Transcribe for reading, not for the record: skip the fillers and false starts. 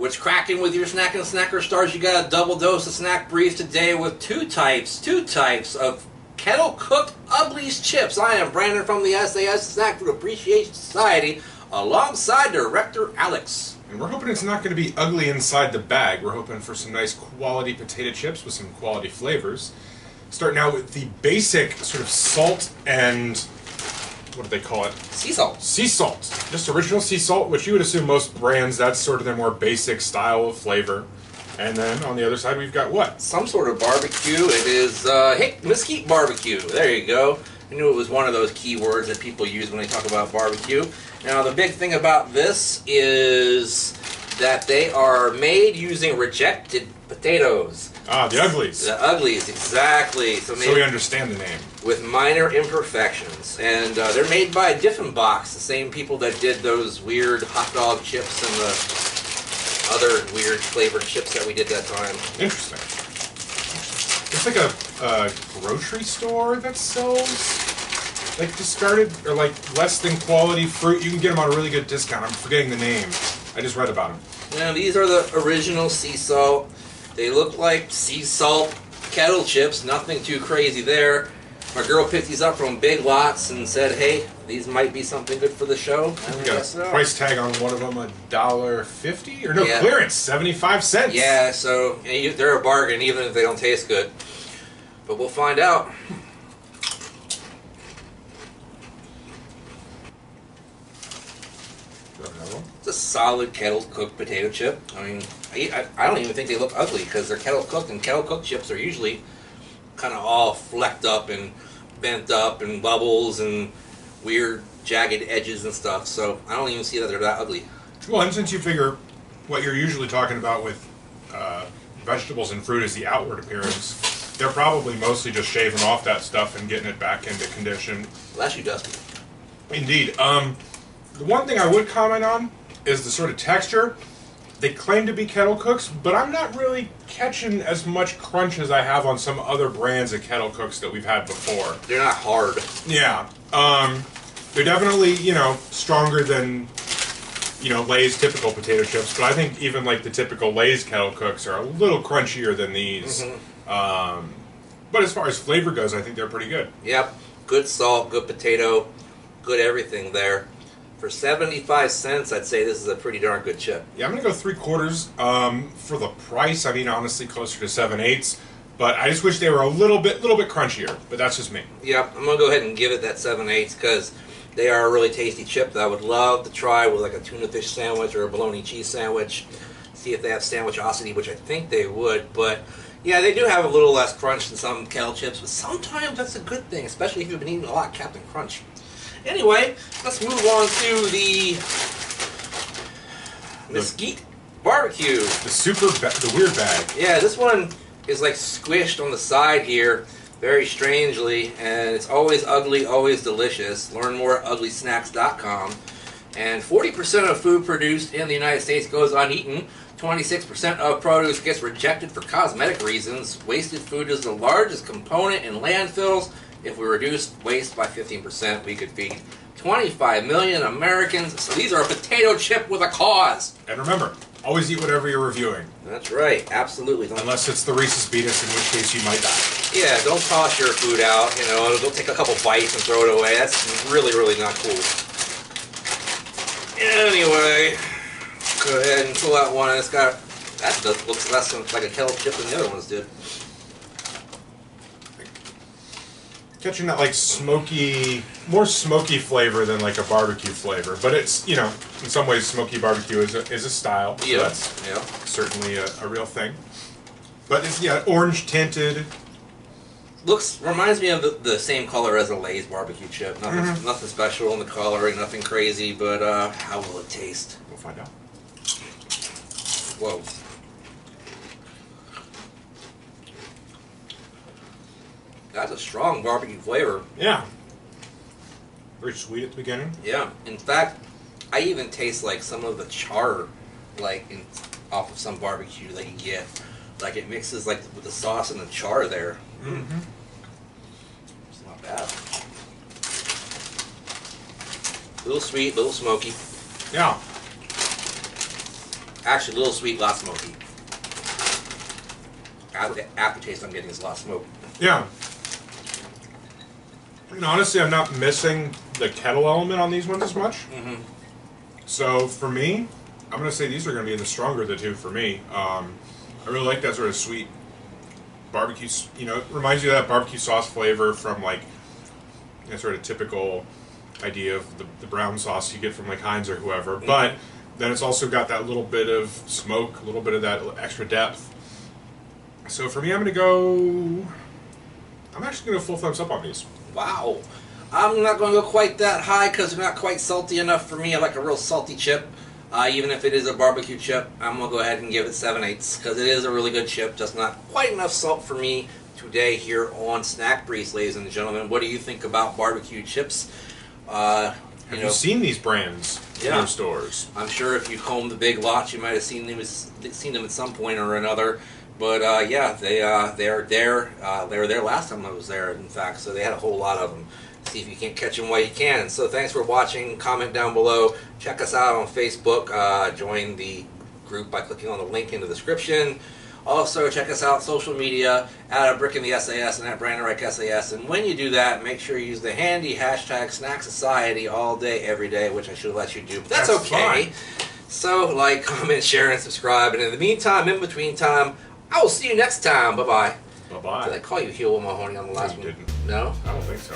What's cracking with your snack and snacker stars? You got a double dose of SnackBrief today with two types of Kettle cooked Uglies chips. I am Brandon from the SAs Snack Food Appreciation Society, alongside Director Alex. And we're hoping it's not going to be ugly inside the bag. We're hoping for some nice quality potato chips with some quality flavors. Starting out with the basic sort of salt and, what do they call it? Sea salt. Sea salt. Just original sea salt, which you would assume most brands, that's sort of their more basic style of flavor. And then on the other side we've got what? Some sort of barbecue. It is, hey, mesquite barbecue. There you go. I knew it was one of those keywords that people use when they talk about barbecue. Now the big thing about this is that they are made using rejected potatoes. Ah, the Uglies. The Uglies, exactly. So we understand the name. With minor imperfections. And they're made by Diffenbachs, the same people that did those weird hot dog chips and the other weird flavored chips that we did that time. Interesting. It's like a grocery store that sells like discarded or like less than quality fruit. You can get them on a really good discount. I'm forgetting the name. I just read about them. Now these are the original sea salt. They look like sea salt kettle chips. Nothing too crazy there. My girl picked these up from Big Lots and said, "Hey, these might be something good for the show." We got a price tag on one of them, $1.50 or no, yeah. Clearance, 75 cents. Yeah, so they're a bargain even if they don't taste good. But we'll find out. It's a solid kettle cooked potato chip. I mean, I don't even think they look ugly because they're kettle cooked, and kettle cooked chips are usually kind of all flecked up and bent up and bubbles and weird jagged edges and stuff. So I don't even see that they're that ugly. Well, and since you figure what you're usually talking about with vegetables and fruit is the outward appearance, they're probably mostly just shaving off that stuff and getting it back into condition. Well, that's you, Dusty. Indeed. The one thing I would comment on is the sort of texture. They claim to be kettle cooks, but I'm not really catching as much crunch as I have on some other brands of kettle cooks that we've had before. They're not hard. Yeah. They're definitely, stronger than, Lay's typical potato chips, but I think even like the typical Lay's kettle cooks are a little crunchier than these. Mm-hmm. But as far as flavor goes, I think they're pretty good. Yep. Good salt, good potato, good everything there. For 75 cents, I'd say this is a pretty darn good chip. Yeah, I'm going to go 3/4 for the price. I mean, honestly, closer to 7/8. But I just wish they were a little bit crunchier. But that's just me. Yep, I'm going to go ahead and give it that 7/8 because they are a really tasty chip that I would love to try with like a tuna fish sandwich or a bologna cheese sandwich. See if they have sandwichosity, which I think they would. But yeah, they do have a little less crunch than some kettle chips. But sometimes that's a good thing, especially if you've been eating a lot of Captain Crunch. Anyway, let's move on to the mesquite barbecue. The weird bag. Yeah, this one is like squished on the side here, very strangely, and it's always ugly, always delicious. Learn more at uglysnacks.com. And 40% of food produced in the United States goes uneaten. 26% of produce gets rejected for cosmetic reasons. Wasted food is the largest component in landfills. If we reduce waste by 15%, we could feed 25 million Americans. So these are a potato chip with a cause. And remember, always eat whatever you're reviewing. That's right, absolutely. Unless it's the Reese's Peanuts, in which case you might die. Yeah, don't toss your food out. Don't take a couple bites and throw it away. That's really, really not cool. Anyway, go ahead and pull out one. It's got looks less like a kettle chip than the other ones did. Catching that like more smoky flavor than like a barbecue flavor, but it's in some ways smoky barbecue is a style. So that's certainly a real thing. But it's orange tinted. Reminds me of the same color as a Lay's barbecue chip. Nothing special in the coloring, nothing crazy. But how will it taste? We'll find out. Whoa. That's a strong barbecue flavor. Yeah. Very sweet at the beginning. Yeah. In fact, I even taste like some of the char, off of some barbecue that you get. Like it mixes like with the sauce and the char there. Mm-hmm. It's not bad. A little sweet, a little smoky. Yeah. Actually, a little sweet, a lot smoky. The aftertaste I'm getting is a lot of smoke. Yeah. And honestly, I'm not missing the kettle element on these ones as much. Mm-hmm. So for me, I'm going to say these are going to be the stronger of the two for me. I really like that sort of sweet barbecue, you know, it reminds you of that barbecue sauce flavor from like that sort of typical idea of the brown sauce you get from like Heinz or whoever. Mm-hmm. But then it's also got that little bit of smoke, a little bit of that extra depth. So for me, I'm actually going to full thumbs up on these. Wow. I'm not going to go quite that high because they're not quite salty enough for me. I like a real salty chip. Even if it is a barbecue chip, I'm going to go ahead and give it 7/8 because it is a really good chip, just not quite enough salt for me today here on SnackBrief, ladies and gentlemen. What do you think about barbecue chips? Have you seen these brands in your stores? I'm sure if you comb the big lots, you might have seen them at some point or another. But yeah, they are there. They were there last time I was there, in fact, so they had a whole lot of them. See if you can't catch them while you can. So thanks for watching. Comment down below. Check us out on Facebook. Join the group by clicking on the link in the description. Also, check us out social media at A Brick in the SAS and at Brandon Reich SAS. And when you do that, make sure you use the handy hashtag Snack Society all day, every day, which I should let you do. But that's okay. Fine. So like, comment, share, and subscribe. And in the meantime, in between time, I will see you next time. Bye-bye. Bye-bye. Did I call you Heel Mahoney on the last one? You didn't. No? I don't think so.